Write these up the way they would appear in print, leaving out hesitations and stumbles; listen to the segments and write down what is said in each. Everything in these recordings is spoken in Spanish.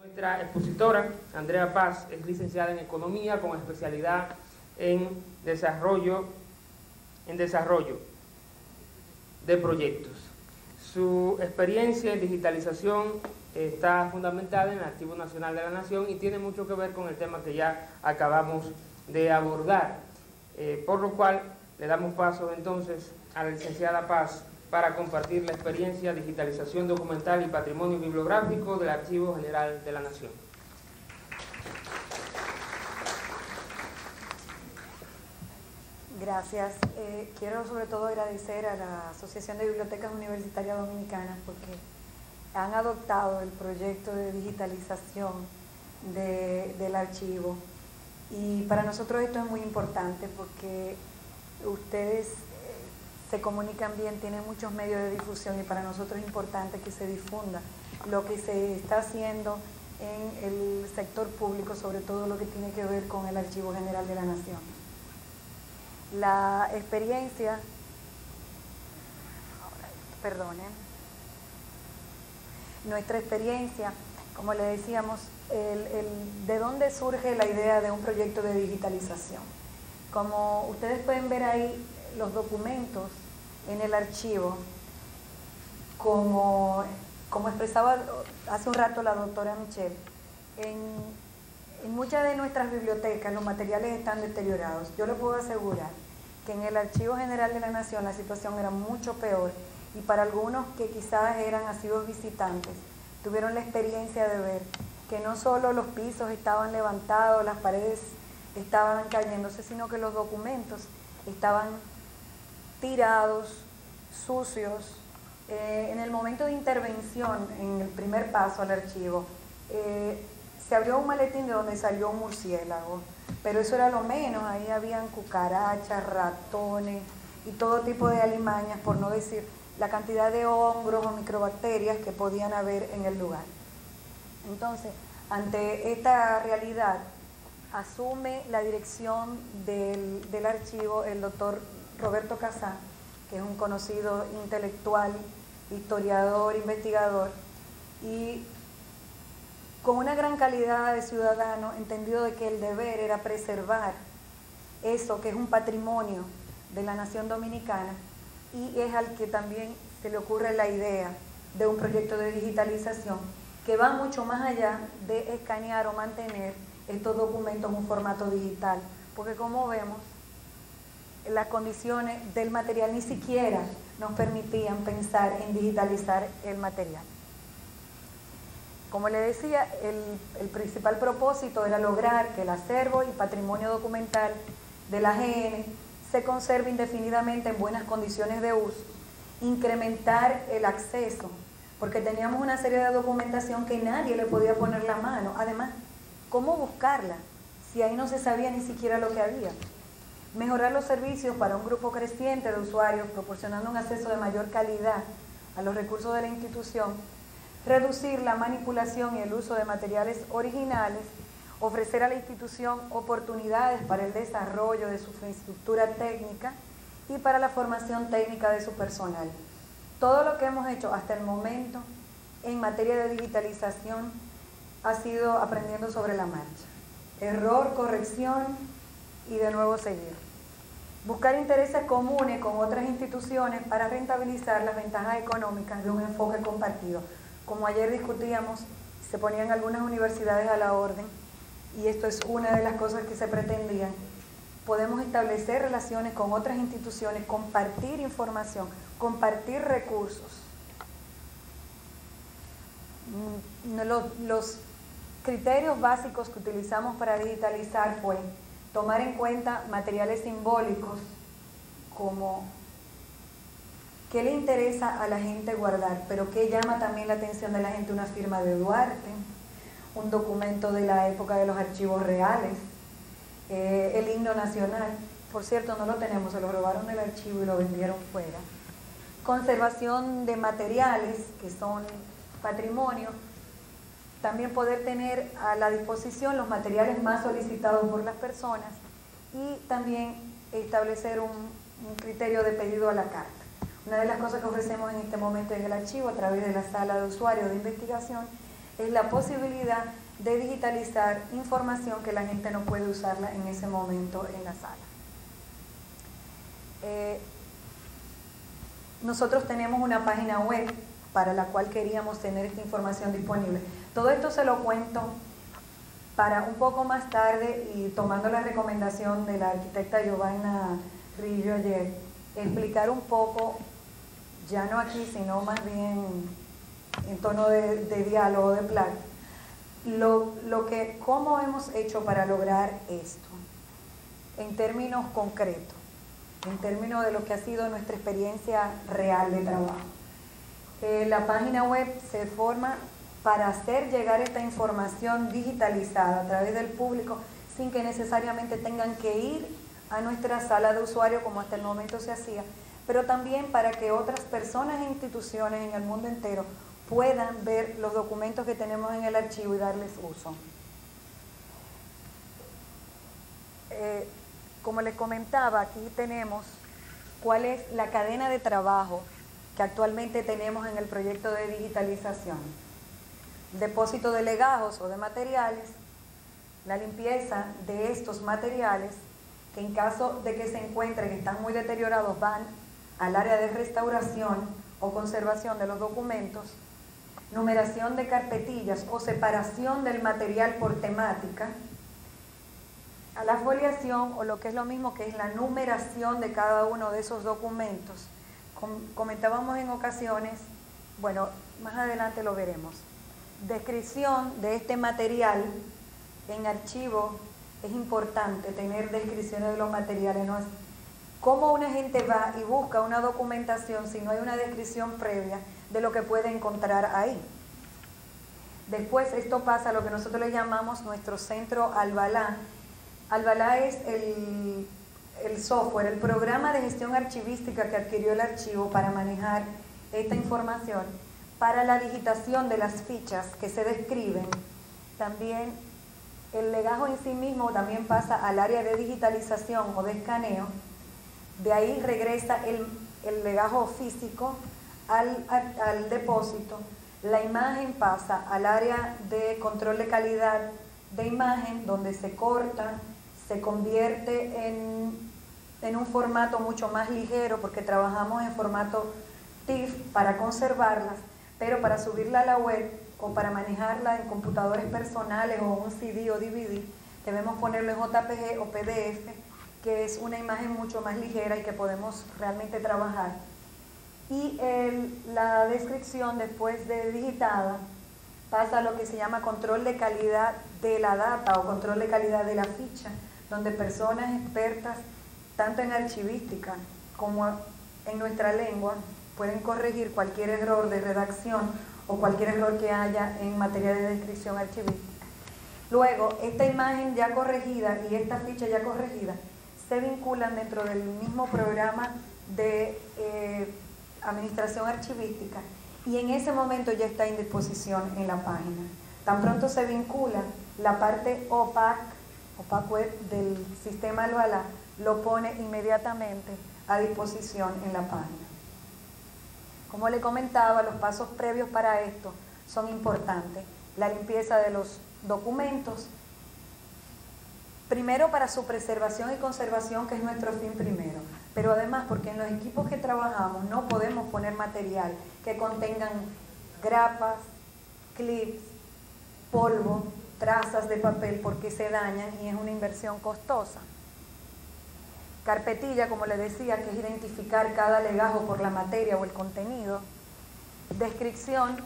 Nuestra expositora, Andrea Paz, es licenciada en Economía con especialidad en desarrollo de proyectos. Su experiencia en digitalización está fundamentada en el Archivo Nacional de la Nación y tiene mucho que ver con el tema que ya acabamos de abordar, por lo cual le damos paso entonces a la licenciada Paz para compartir la experiencia, digitalización documental y patrimonio bibliográfico del Archivo General de la Nación. Gracias. Quiero sobre todo agradecer a la Asociación de Bibliotecas Universitarias Dominicanas porque han adoptado el proyecto de digitalización del archivo, y para nosotros esto es muy importante porque ustedes se comunican bien, tienen muchos medios de difusión, y para nosotros es importante que se difunda lo que se está haciendo en el sector público, sobre todo lo que tiene que ver con el Archivo General de la Nación. La experiencia, nuestra experiencia, como le decíamos, de dónde surge la idea de un proyecto de digitalización. Como ustedes pueden ver ahí, los documentos en el archivo, como expresaba hace un rato la doctora Michelle, en muchas de nuestras bibliotecas los materiales están deteriorados. Yo le puedo asegurar que en el Archivo General de la Nación la situación era mucho peor, y para algunos que quizás eran asiduos visitantes, tuvieron la experiencia de ver que no solo los pisos estaban levantados, las paredes estaban cayéndose, sino que los documentos estaban tirados, sucios. En el momento de intervención, en el primer paso al archivo, se abrió un maletín de donde salió un murciélago, pero eso era lo menos. Ahí habían cucarachas, ratones y todo tipo de alimañas, por no decir la cantidad de hongos o microbacterias que podían haber en el lugar. Entonces, ante esta realidad, asume la dirección del archivo el doctor Roberto Casán, que es un conocido intelectual, historiador, investigador, y con una gran calidad de ciudadano, entendido de que el deber era preservar eso que es un patrimonio de la nación dominicana, y es al que también se le ocurre la idea de un proyecto de digitalización que va mucho más allá de escanear o mantener estos documentos en un formato digital, porque como vemos, las condiciones del material ni siquiera nos permitían pensar en digitalizar el material. Como le decía, el principal propósito era lograr que el acervo y patrimonio documental de la AGN se conserve indefinidamente en buenas condiciones de uso, incrementar el acceso, porque teníamos una serie de documentación que nadie le podía poner la mano. Además, ¿cómo buscarla si ahí no se sabía ni siquiera lo que había? Mejorar los servicios para un grupo creciente de usuarios, proporcionando un acceso de mayor calidad a los recursos de la institución, reducir la manipulación y el uso de materiales originales, ofrecer a la institución oportunidades para el desarrollo de su infraestructura técnica y para la formación técnica de su personal. Todo lo que hemos hecho hasta el momento en materia de digitalización ha sido aprendiendo sobre la marcha. Error, corrección y de nuevo seguir. Buscar intereses comunes con otras instituciones para rentabilizar las ventajas económicas de un enfoque compartido. Como ayer discutíamos, se ponían algunas universidades a la orden, y esto es una de las cosas que se pretendían. Podemos establecer relaciones con otras instituciones, compartir información, compartir recursos. Los criterios básicos que utilizamos para digitalizar fue tomar en cuenta materiales simbólicos, como qué le interesa a la gente guardar, pero qué llama también la atención de la gente: una firma de Duarte, un documento de la época de los archivos reales, el himno nacional. Por cierto, no lo tenemos, se lo robaron del archivo y lo vendieron fuera. Conservación de materiales que son patrimonio. También poder tener a la disposición los materiales más solicitados por las personas, y también establecer un criterio de pedido a la carta. Una de las cosas que ofrecemos en este momento en el archivo, a través de la sala de usuarios de investigación, es la posibilidad de digitalizar información que la gente no puede usarla en ese momento en la sala. Nosotros tenemos una página web para la cual queríamos tener esta información disponible. Todo esto se lo cuento para un poco más tarde, y tomando la recomendación de la arquitecta Giovanna Rillo ayer, explicar un poco, ya no aquí, sino más bien en tono de diálogo, de plan, cómo hemos hecho para lograr esto, en términos concretos, en términos de lo que ha sido nuestra experiencia real de trabajo. La página web se forma para hacer llegar esta información digitalizada a través del público sin que necesariamente tengan que ir a nuestra sala de usuario como hasta el momento se hacía, pero también para que otras personas e instituciones en el mundo entero puedan ver los documentos que tenemos en el archivo y darles uso. Como les comentaba, aquí tenemos cuál es la cadena de trabajo que actualmente tenemos en el proyecto de digitalización. Depósito de legajos o de materiales, la limpieza de estos materiales, que en caso de que se encuentren que están muy deteriorados van al área de restauración o conservación de los documentos, numeración de carpetillas o separación del material por temática, a la foliación, o lo que es lo mismo, que es la numeración de cada uno de esos documentos. Comentábamos en ocasiones, bueno, más adelante lo veremos, descripción de este material. En archivo es importante tener descripciones de los materiales, ¿no? ¿Cómo una gente va y busca una documentación si no hay una descripción previa de lo que puede encontrar ahí? Después esto pasa a lo que nosotros le llamamos nuestro centro Albalá. Albalá es el software, el programa de gestión archivística que adquirió el archivo para manejar esta información, para la digitación de las fichas que se describen. También el legajo en sí mismo también pasa al área de digitalización o de escaneo. De ahí regresa el legajo físico al depósito. La imagen pasa al área de control de calidad de imagen, donde se corta, se convierte en un formato mucho más ligero, porque trabajamos en formato TIFF para conservarlas, pero para subirla a la web o para manejarla en computadores personales o un CD o DVD, debemos ponerlo en JPG o PDF, que es una imagen mucho más ligera y que podemos realmente trabajar. Y la descripción, después de digitada, pasa a lo que se llama control de calidad de la data o control de calidad de la ficha, donde personas expertas, tanto en archivística como en nuestra lengua, pueden corregir cualquier error de redacción o cualquier error que haya en materia de descripción archivística. Luego, esta imagen ya corregida y esta ficha ya corregida se vinculan dentro del mismo programa de administración archivística, y en ese momento ya está en disposición en la página. Tan pronto se vincula, la parte opac web del sistema Albalá lo pone inmediatamente a disposición en la página. Como le comentaba, los pasos previos para esto son importantes. La limpieza de los documentos, primero para su preservación y conservación, que es nuestro fin primero, pero además porque en los equipos que trabajamos no podemos poner material que contengan grapas, clips, polvo, trazas de papel, porque se dañan y es una inversión costosa. Carpetilla, como le decía, que es identificar cada legajo por la materia o el contenido. Descripción,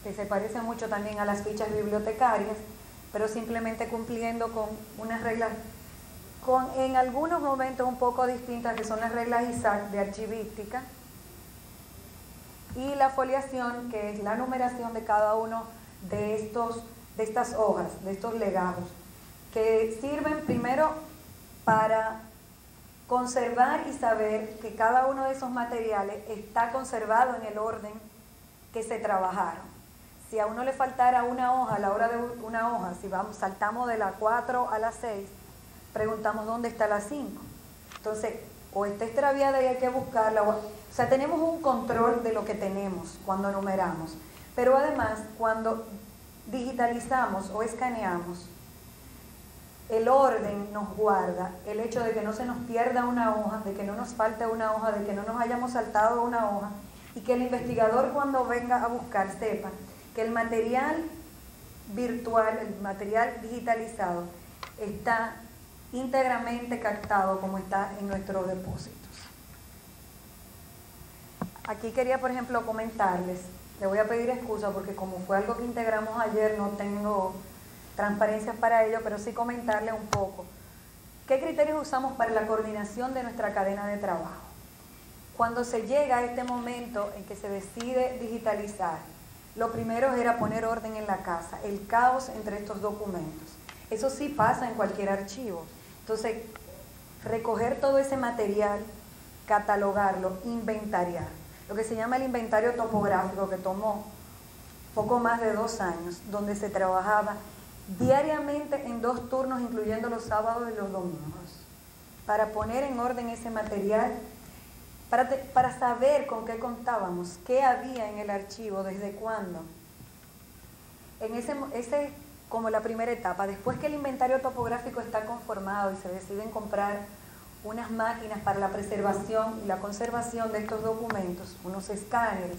que se parece mucho también a las fichas bibliotecarias, pero simplemente cumpliendo con unas reglas, en algunos momentos un poco distintas, que son las reglas ISAC de archivística. Y la foliación, que es la numeración de cada uno de estas hojas, de estos legajos, que sirven primero para conservar y saber que cada uno de esos materiales está conservado en el orden que se trabajaron. Si a uno le faltara una hoja, a la hora de una hoja, si saltamos de la 4 a la 6, preguntamos dónde está la 5. Entonces, o está extraviada y hay que buscarla, o sea, tenemos un control de lo que tenemos cuando numeramos. Pero además, cuando digitalizamos o escaneamos, el orden nos guarda el hecho de que no se nos pierda una hoja, de que no nos falte una hoja, de que no nos hayamos saltado una hoja, y que el investigador cuando venga a buscar sepa que el material virtual, el material digitalizado, está íntegramente captado como está en nuestros depósitos. Aquí quería, por ejemplo, comentarles, le voy a pedir excusa porque como fue algo que integramos ayer, no tengo transparencias para ello, pero sí comentarle un poco qué criterios usamos para la coordinación de nuestra cadena de trabajo. Cuando se llega a este momento en que se decide digitalizar, lo primero era poner orden en la casa, el caos entre estos documentos. Eso sí pasa en cualquier archivo. Entonces, recoger todo ese material, catalogarlo, inventariar. Lo que se llama el inventario topográfico, que tomó poco más de 2 años, donde se trabajaba diariamente en 2 turnos, incluyendo los sábados y los domingos, para poner en orden ese material, para saber con qué contábamos, qué había en el archivo, desde cuándo. En ese como la primera etapa. Después que el inventario topográfico está conformado y se deciden comprar unas máquinas para la preservación y la conservación de estos documentos, unos escáneres,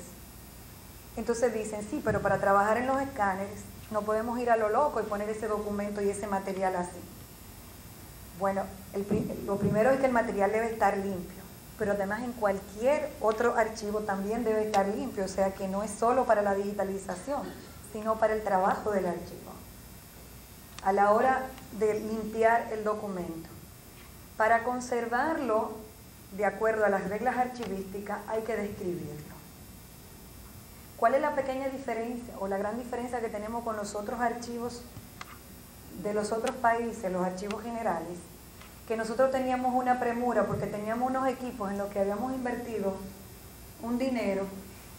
entonces dicen, sí, pero para trabajar en los escáneres no podemos ir a lo loco y poner ese documento y ese material así. Bueno, lo primero es que el material debe estar limpio, pero además en cualquier otro archivo también debe estar limpio, o sea que no es solo para la digitalización, sino para el trabajo del archivo. A la hora de limpiar el documento, para conservarlo de acuerdo a las reglas archivísticas hay que describirlo. ¿Cuál es la pequeña diferencia o la gran diferencia que tenemos con los otros archivos de los otros países, los archivos generales? Que nosotros teníamos una premura porque teníamos unos equipos en los que habíamos invertido un dinero,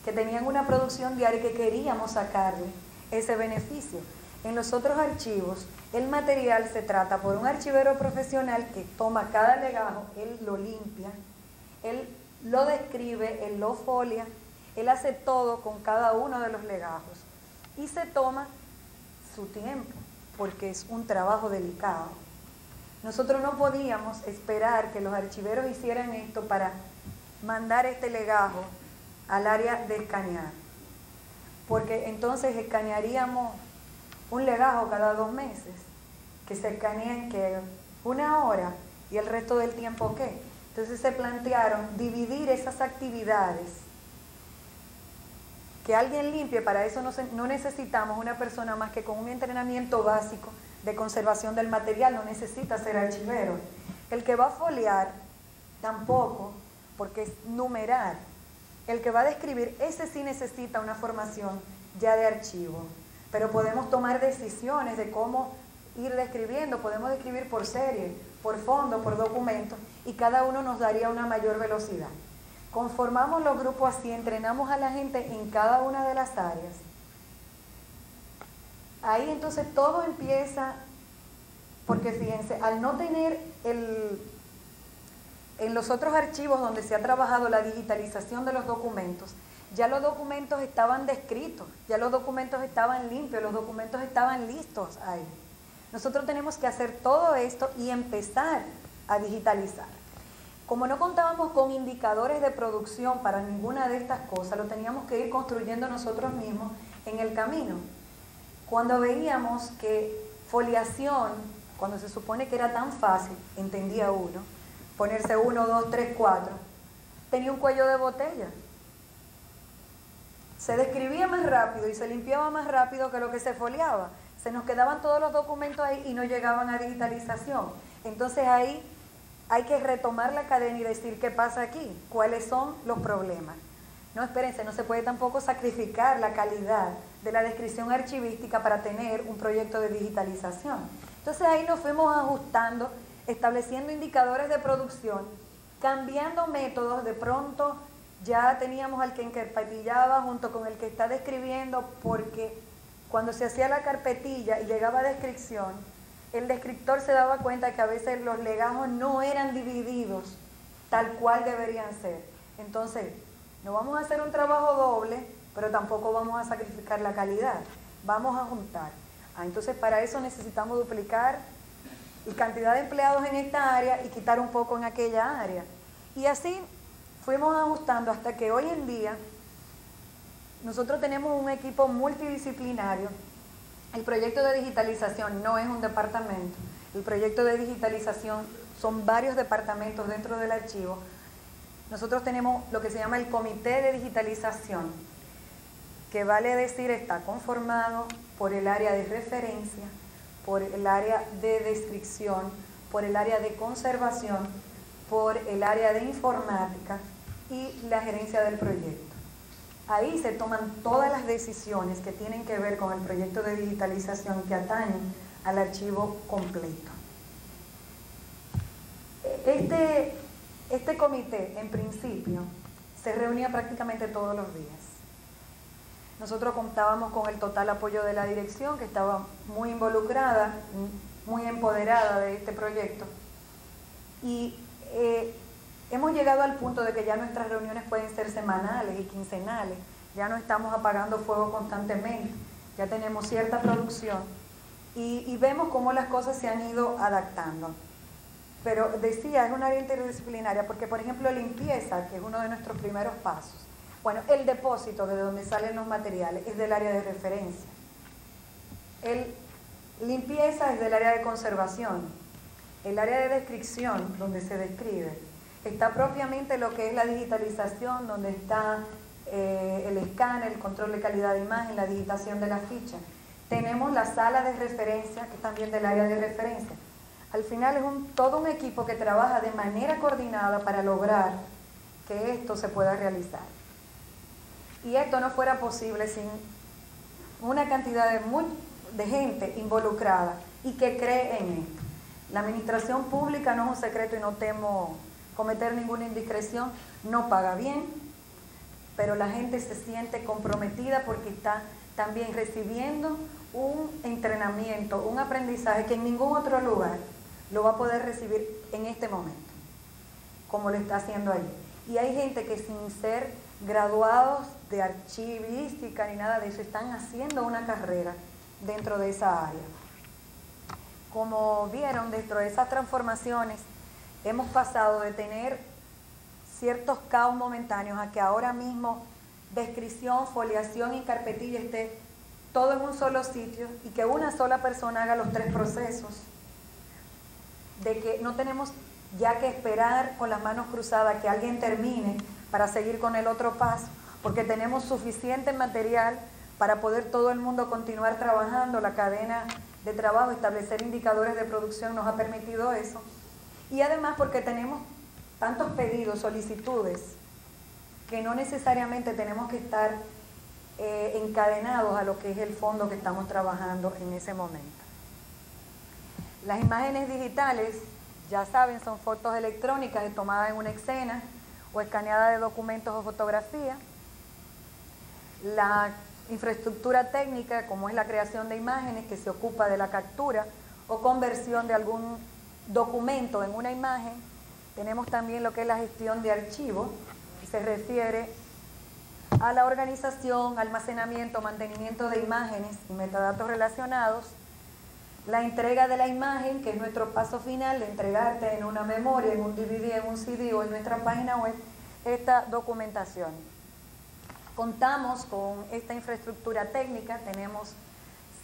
que tenían una producción diaria y que queríamos sacarle ese beneficio. En los otros archivos, el material se trata por un archivero profesional que toma cada legajo, él lo limpia, él lo describe, él lo folia, él hace todo con cada uno de los legajos y se toma su tiempo porque es un trabajo delicado. Nosotros no podíamos esperar que los archiveros hicieran esto para mandar este legajo al área de escanear, porque entonces escanearíamos un legajo cada 2 meses, que se escaneen que 1 hora y el resto del tiempo ¿qué? Entonces se plantearon dividir esas actividades, que alguien limpie, para eso no necesitamos una persona más que con un entrenamiento básico de conservación del material, no necesita ser archivero. El que va a foliar tampoco, porque es numerar. El que va a describir, ese sí necesita una formación ya de archivo. Pero podemos tomar decisiones de cómo ir describiendo, podemos describir por serie, por fondo, por documento, y cada uno nos daría una mayor velocidad. Conformamos los grupos así, entrenamos a la gente en cada una de las áreas. Ahí entonces todo empieza, porque fíjense, al no tener en los otros archivos donde se ha trabajado la digitalización de los documentos, ya los documentos estaban descritos, ya los documentos estaban limpios, los documentos estaban listos ahí. Nosotros tenemos que hacer todo esto y empezar a digitalizar. Como no contábamos con indicadores de producción para ninguna de estas cosas, lo teníamos que ir construyendo nosotros mismos en el camino. Cuando veíamos que foliación, cuando se supone que era tan fácil, entendía uno, ponerse 1, 2, 3, 4, tenía un cuello de botella. Se describía más rápido y se limpiaba más rápido que lo que se foliaba. Se nos quedaban todos los documentos ahí y no llegaban a digitalización. Entonces ahí hay que retomar la cadena y decir qué pasa aquí, cuáles son los problemas. No, espérense, no se puede tampoco sacrificar la calidad de la descripción archivística para tener un proyecto de digitalización. Entonces ahí nos fuimos ajustando, estableciendo indicadores de producción, cambiando métodos. De pronto ya teníamos al que encarpetillaba junto con el que está describiendo, porque cuando se hacía la carpetilla y llegaba a descripción, el descriptor se daba cuenta que a veces los legajos no eran divididos tal cual deberían ser. Entonces, no vamos a hacer un trabajo doble, pero tampoco vamos a sacrificar la calidad. vamos a juntar. Entonces para eso necesitamos duplicar la cantidad de empleados en esta área y quitar un poco en aquella área. Y así fuimos ajustando hasta que hoy en día nosotros tenemos un equipo multidisciplinario. El proyecto de digitalización no es un departamento. El proyecto de digitalización son varios departamentos dentro del archivo. Nosotros tenemos lo que se llama el Comité de Digitalización, que vale decir está conformado por el área de referencia, por el área de descripción, por el área de conservación, por el área de informática y la gerencia del proyecto. Ahí se toman todas las decisiones que tienen que ver con el proyecto de digitalización que atañen al archivo completo. Este comité, en principio, se reunía prácticamente todos los días. Nosotros contábamos con el total apoyo de la dirección, que estaba muy involucrada, muy empoderada de este proyecto. Y hemos llegado al punto de que ya nuestras reuniones pueden ser semanales y quincenales. Ya no estamos apagando fuego constantemente, ya tenemos cierta producción y vemos cómo las cosas se han ido adaptando. Pero decía, es un área interdisciplinaria porque, por ejemplo, limpieza, que es uno de nuestros primeros pasos. Bueno, el depósito de donde salen los materiales es del área de referencia. Limpieza es del área de conservación. El área de descripción, donde se describe, está propiamente lo que es la digitalización, donde está el escáner, el control de calidad de imagen, la digitación de la ficha. Tenemos la sala de referencia, que es también del área de referencia. Al final es todo un equipo que trabaja de manera coordinada para lograr que esto se pueda realizar. Y esto no fuera posible sin una cantidad de gente involucrada y que cree en esto. La administración pública, no es un secreto y no temo cometer ninguna indiscreción, no paga bien, pero la gente se siente comprometida porque está también recibiendo un entrenamiento, un aprendizaje que en ningún otro lugar lo va a poder recibir en este momento, como lo está haciendo ahí. Y hay gente que sin ser graduados de archivística ni nada de eso, están haciendo una carrera dentro de esa área. Como vieron, dentro de esas transformaciones, hemos pasado de tener ciertos caos momentáneos a que ahora mismo descripción, foliación y carpetilla esté todo en un solo sitio y que una sola persona haga los tres procesos, de que no tenemos ya que esperar con las manos cruzadas que alguien termine para seguir con el otro paso, porque tenemos suficiente material para poder todo el mundo continuar trabajando. La cadena de trabajo, establecer indicadores de producción nos ha permitido eso, y además porque tenemos tantos pedidos, solicitudes, que no necesariamente tenemos que estar encadenados a lo que es el fondo que estamos trabajando en ese momento. Las imágenes digitales, ya saben, son fotos electrónicas tomadas en una escena o escaneadas de documentos o fotografías. La infraestructura técnica, como es la creación de imágenes, que se ocupa de la captura o conversión de algún documento en una imagen. Tenemos también lo que es la gestión de archivos, que se refiere a la organización, almacenamiento, mantenimiento de imágenes y metadatos relacionados. La entrega de la imagen, que es nuestro paso final, de entregarte en una memoria, en un DVD, en un CD o en nuestra página web, esta documentación. Contamos con esta infraestructura técnica, tenemos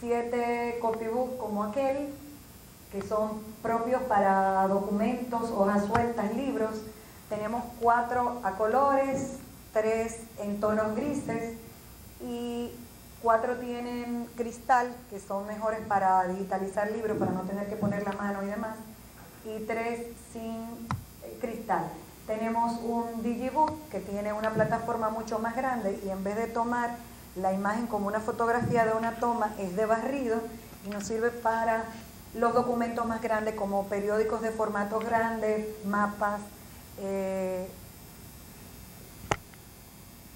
7 copybooks como aquel, que son propios para documentos, hojas sueltas, libros. Tenemos 4 a colores, 3 en tonos grises y 4 tienen cristal, que son mejores para digitalizar libros, para no tener que poner la mano y demás, y 3 sin cristal. Tenemos un Digibook que tiene una plataforma mucho más grande y en vez de tomar la imagen como una fotografía de una toma, es de barrido y nos sirve para los documentos más grandes como periódicos de formatos grandes, mapas,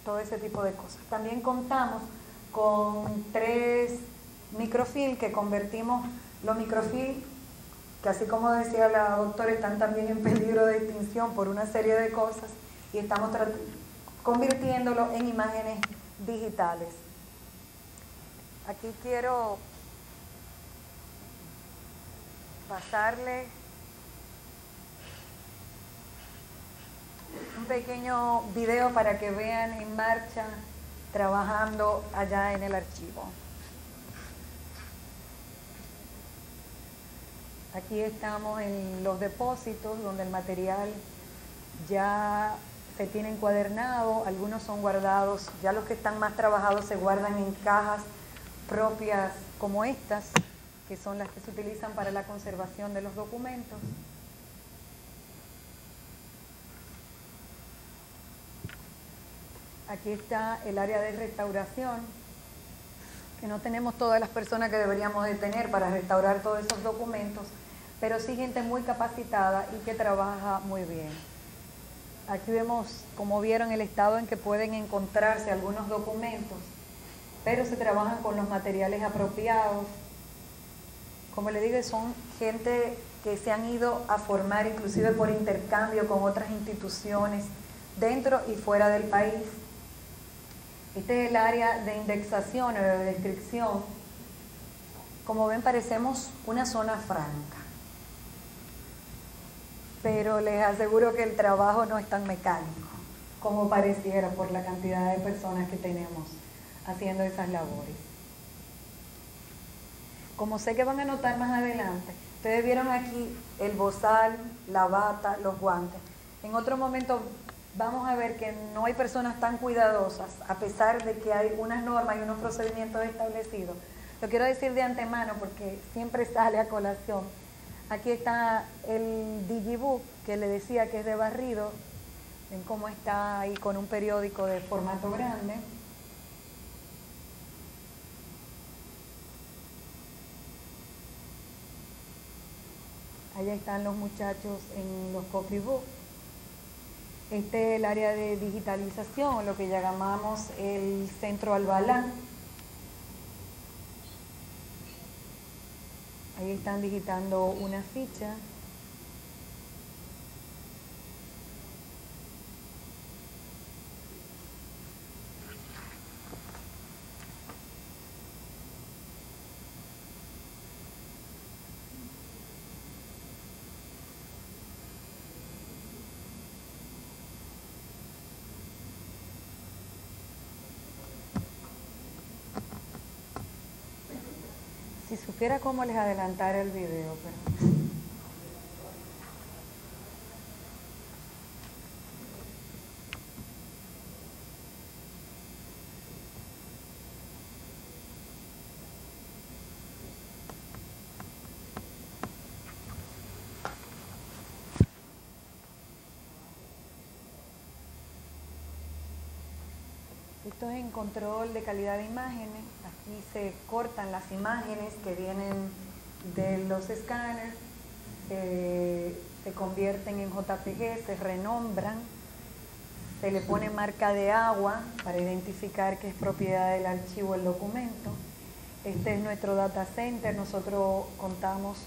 todo ese tipo de cosas. También contamos con 3 microfilm que convertimos los microfilm, que así como decía la doctora, están también en peligro de extinción por una serie de cosas, y estamos convirtiéndolo en imágenes digitales. Aquí quiero pasarle un pequeño video para que vean en marcha trabajando allá en el archivo. Aquí estamos en los depósitos donde el material ya se tiene encuadernado, algunos son guardados, ya los que están más trabajados se guardan en cajas propias como estas, que son las que se utilizan para la conservación de los documentos. Aquí está el área de restauración, que no tenemos todas las personas que deberíamos de tener para restaurar todos esos documentos, pero sí gente muy capacitada y que trabaja muy bien. Aquí vemos, como vieron, el estado en que pueden encontrarse algunos documentos, pero se trabajan con los materiales apropiados. Como le digo, son gente que se han ido a formar inclusive por intercambio con otras instituciones dentro y fuera del país. Este es el área de indexación o de descripción. Como ven, parecemos una zona franca, pero les aseguro que el trabajo no es tan mecánico como pareciera por la cantidad de personas que tenemos haciendo esas labores. Como sé que van a notar más adelante, ustedes vieron aquí el bozal, la bata, los guantes. En otro momento vamos a ver que no hay personas tan cuidadosas, a pesar de que hay unas normas y unos procedimientos establecidos. Lo quiero decir de antemano porque siempre sale a colación. Aquí está el digibook que le decía que es de barrido. Ven cómo está ahí con un periódico de formato grande. Allá están los muchachos en los copybooks. Este es el área de digitalización, lo que ya llamamos el Centro Albalán. Ahí están digitando una ficha. Si supiera cómo les adelantara el video, pero... Esto es en control de calidad de imágenes. Aquí se cortan las imágenes que vienen de los escáneres, se convierten en JPG, se renombran, se le pone marca de agua para identificar que es propiedad del archivo el documento. Este es nuestro data center. Nosotros contamos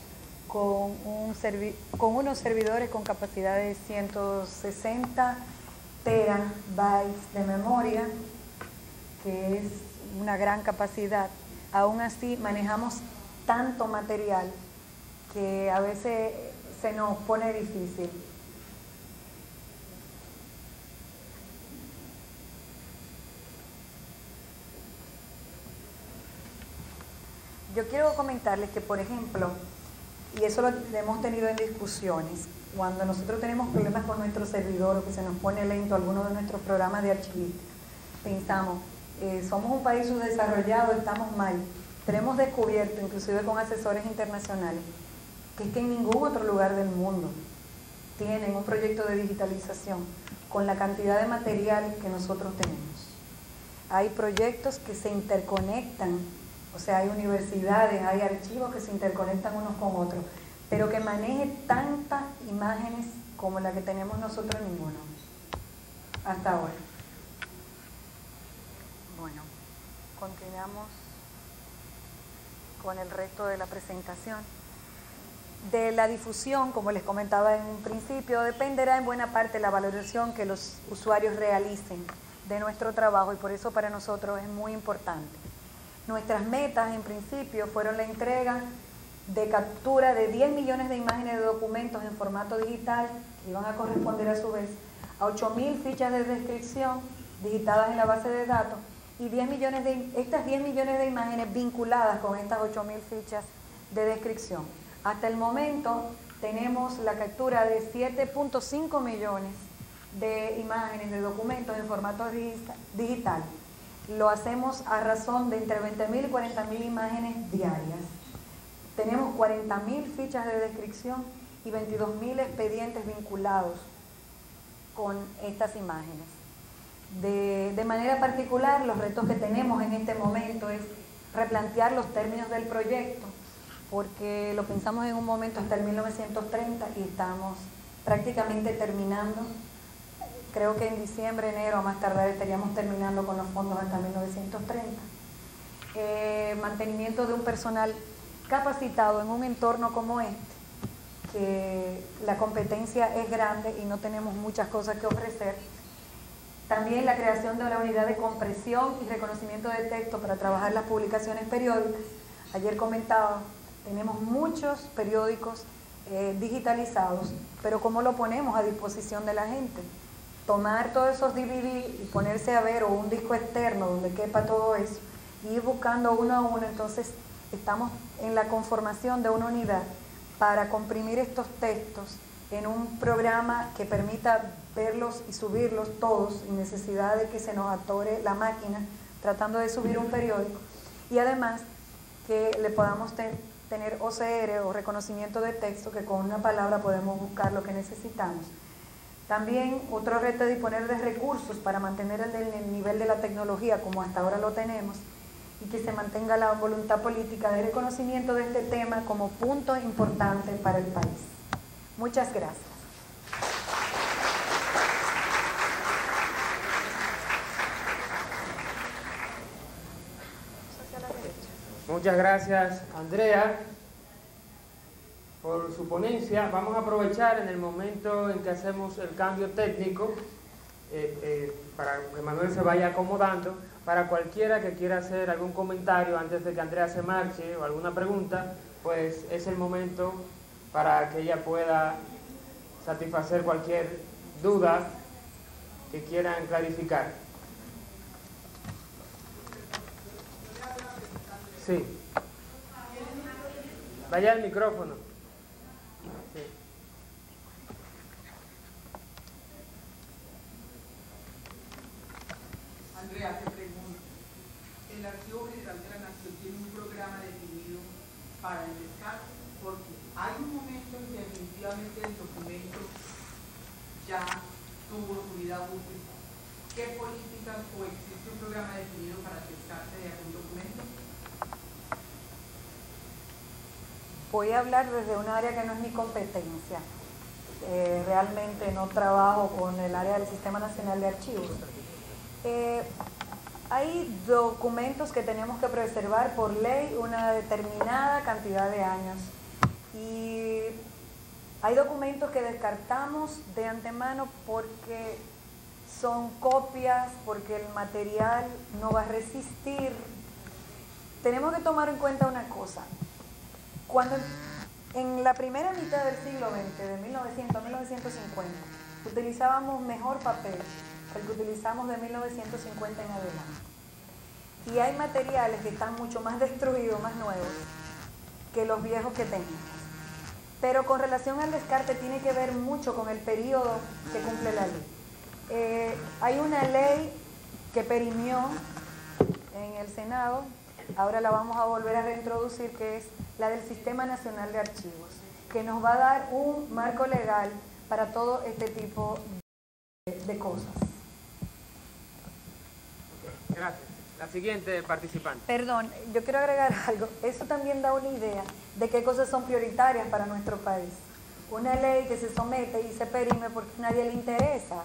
con unos servidores con capacidad de 160 terabytes de memoria, que es una gran capacidad. Aún así manejamos tanto material que a veces se nos pone difícil. Yo quiero comentarles que, por ejemplo, y eso lo hemos tenido en discusiones, cuando nosotros tenemos problemas con nuestro servidor o que se nos pone lento alguno de nuestros programas de archivística, pensamos, somos un país subdesarrollado, estamos mal. Tenemos descubierto, inclusive con asesores internacionales, que es que en ningún otro lugar del mundo tienen un proyecto de digitalización con la cantidad de material que nosotros tenemos. Hay proyectos que se interconectan, o sea, hay universidades, hay archivos que se interconectan unos con otros, pero que maneje tantas imágenes como la que tenemos nosotros, ninguno, hasta ahora. Bueno, continuamos con el resto de la presentación. De la difusión, como les comentaba en un principio, dependerá en buena parte la valoración que los usuarios realicen de nuestro trabajo, y por eso para nosotros es muy importante. Nuestras metas, en principio, fueron la entrega de captura de 10 millones de imágenes de documentos en formato digital, que iban a corresponder a su vez a 8.000 fichas de descripción digitadas en la base de datos, y estas 10 millones de imágenes vinculadas con estas 8.000 fichas de descripción. Hasta el momento tenemos la captura de 7.5 millones de imágenes de documentos en formato digital. Lo hacemos a razón de entre 20.000 y 40.000 imágenes diarias. Tenemos 40.000 fichas de descripción y 22.000 expedientes vinculados con estas imágenes. De manera particular, los retos que tenemos en este momento es replantear los términos del proyecto, porque lo pensamos en un momento hasta el 1930 y estamos prácticamente terminando. Creo que en diciembre, enero, a más tardar estaríamos terminando con los fondos hasta 1930. Mantenimiento de un personal capacitado en un entorno como este, que la competencia es grande y no tenemos muchas cosas que ofrecer. También la creación de una unidad de compresión y reconocimiento de texto para trabajar las publicaciones periódicas. Ayer comentaba, tenemos muchos periódicos digitalizados, pero ¿cómo lo ponemos a disposición de la gente? Tomar todos esos DVD y ponerse a ver, o un disco externo donde quepa todo eso, y ir buscando uno a uno. Entonces estamos en la conformación de una unidad para comprimir estos textos en un programa que permita verlos y subirlos todos sin necesidad de que se nos atore la máquina tratando de subir un periódico, y además que le podamos tener OCR o reconocimiento de texto, que con una palabra podemos buscar lo que necesitamos. También otro reto es disponer de recursos para mantener el nivel de la tecnología como hasta ahora lo tenemos, y que se mantenga la voluntad política de reconocimiento de este tema como punto importante para el país. Muchas gracias. Muchas gracias, Andrea, por su ponencia. Vamos a aprovechar en el momento en que hacemos el cambio técnico, para que Manuel se vaya acomodando, para cualquiera que quiera hacer algún comentario antes de que Andrea se marche o alguna pregunta, pues es el momento para que ella pueda satisfacer cualquier duda que quieran clarificar. Sí. Vaya al micrófono. Sí. Andrea, te pregunto, ¿el Archivo General de la Nación tiene un programa definido para el descarte? Porque hay un momento en que definitivamente el documento ya tuvo su vida útil. ¿Qué políticas o existe un programa definido para el descarte de algún documento? Voy a hablar desde un área que no es mi competencia. Realmente no trabajo con el área del Sistema Nacional de Archivos. Hay documentos que tenemos que preservar por ley una determinada cantidad de años, y hay documentos que descartamos de antemano porque son copias, porque el material no va a resistir. Tenemos que tomar en cuenta una cosa. Cuando en la primera mitad del siglo XX, de 1900 a 1950, utilizábamos mejor papel que el que utilizamos de 1950 en adelante. Y hay materiales que están mucho más destruidos, más nuevos, que los viejos que teníamos. Pero con relación al descarte tiene que ver mucho con el periodo que cumple la ley. Hay una ley que perimió en el Senado, ahora la vamos a volver a reintroducir, que es la del Sistema Nacional de Archivos, que nos va a dar un marco legal para todo este tipo de cosas. Gracias. La siguiente participante. Perdón, yo quiero agregar algo. Eso también da una idea de qué cosas son prioritarias para nuestro país. Una ley que se somete y se perime porque a nadie le interesa.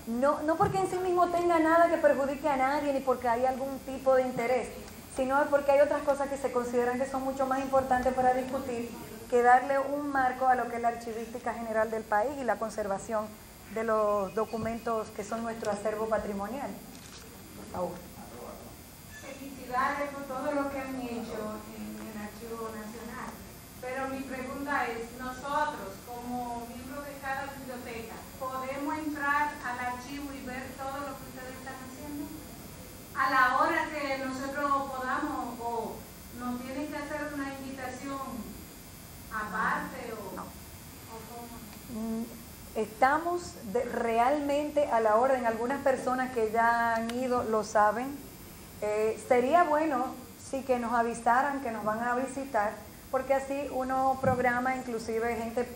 No porque en sí mismo tenga nada que perjudique a nadie, ni porque hay algún tipo de interés, sino porque hay otras cosas que se consideran que son mucho más importantes para discutir que darle un marco a lo que es la archivística general del país y la conservación de los documentos que son nuestro acervo patrimonial. Por favor. felicidades por todo lo que han hecho en el Archivo Nacional. Pero mi pregunta es, nosotros, como miembros de cada biblioteca, ¿podemos entrar al archivo y ver todo lo que ustedes están haciendo? A la hora que nosotros podamos, o nos tienen que hacer una invitación aparte, o cómo. Estamos realmente a la orden, algunas personas que ya han ido lo saben. Sería bueno sí que nos avisaran que nos van a visitar, porque así uno programa inclusive gente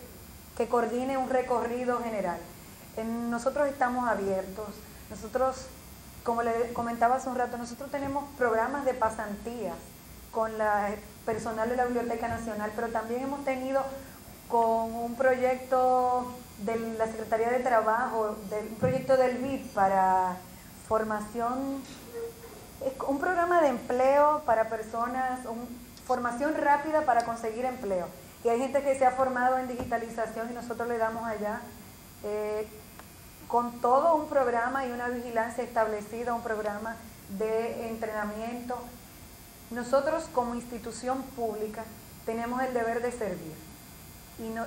que coordine un recorrido general. Nosotros estamos abiertos, nosotros, como le comentaba hace un rato, nosotros tenemos programas de pasantías con la personal de la Biblioteca Nacional, pero también hemos tenido con un proyecto de la Secretaría de Trabajo, un proyecto del BID para formación, un programa de empleo para personas, formación rápida para conseguir empleo. Y hay gente que se ha formado en digitalización y nosotros le damos allá con todo un programa y una vigilancia establecida, un programa de entrenamiento. Nosotros como institución pública tenemos el deber de servir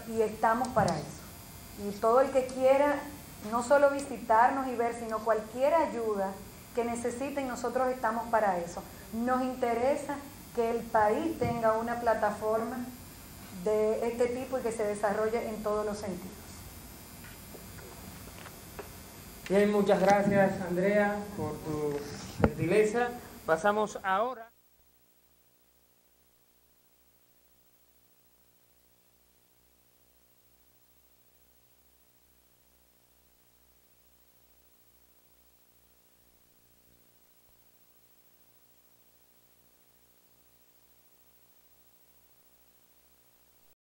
y estamos para eso. Y todo el que quiera no solo visitarnos y ver, sino cualquier ayuda que necesiten, nosotros estamos para eso. Nos interesa que el país tenga una plataforma de este tipo y que se desarrolle en todos los sentidos. Bien, muchas gracias, Andrea, por tu gentileza. Pasamos ahora.